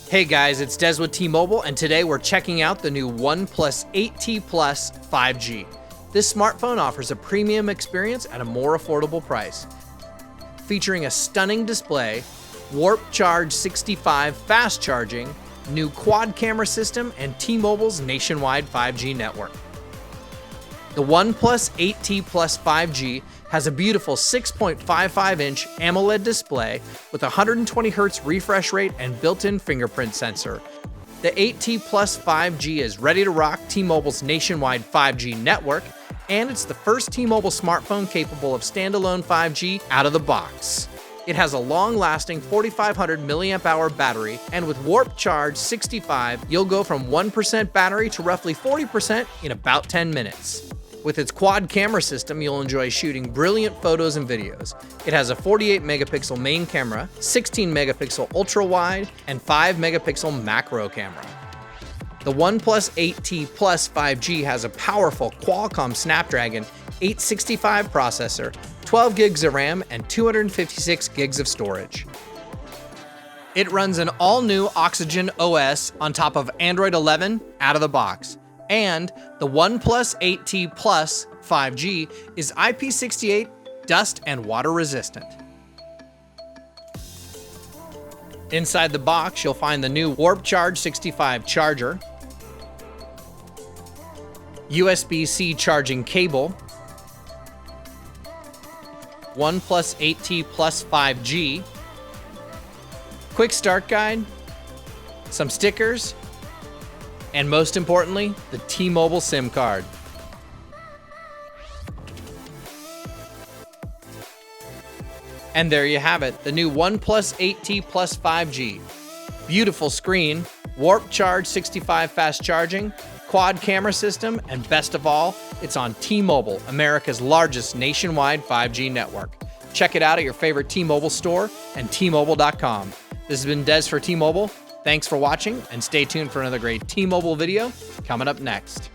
Hey guys, it's Des with T-Mobile, and today we're checking out the new OnePlus 8T Plus 5G. This smartphone offers a premium experience at a more affordable price. Featuring a stunning display, Warp Charge 65 fast charging, new quad camera system, and T-Mobile's nationwide 5G network. The OnePlus 8T Plus 5G has a beautiful 6.55-inch AMOLED display with 120Hz refresh rate and built-in fingerprint sensor. The 8T Plus 5G is ready to rock T-Mobile's nationwide 5G network, and it's the first T-Mobile smartphone capable of standalone 5G out of the box. It has a long-lasting 4,500 mAh battery, and with Warp Charge 65, you'll go from 1% battery to roughly 40% in about 10 minutes. With its quad camera system, you'll enjoy shooting brilliant photos and videos. It has a 48-megapixel main camera, 16-megapixel ultra-wide, and 5-megapixel macro camera. The OnePlus 8T Plus 5G has a powerful Qualcomm Snapdragon 865 processor, 12 gigs of RAM, and 256 gigs of storage. It runs an all-new OxygenOS on top of Android 11 out of the box. And the OnePlus 8T Plus 5G is IP68 dust and water resistant. Inside the box, you'll find the new Warp Charge 65 charger, USB-C charging cable, OnePlus 8T Plus 5G, quick start guide, some stickers, and most importantly, the T-Mobile SIM card. And there you have it, the new OnePlus 8T Plus 5G. Beautiful screen, Warp Charge 65 fast charging, quad camera system, and best of all, it's on T-Mobile, America's largest nationwide 5G network. Check it out at your favorite T-Mobile store and T-Mobile.com. This has been Des for T-Mobile. Thanks for watching, and stay tuned for another great T-Mobile video coming up next.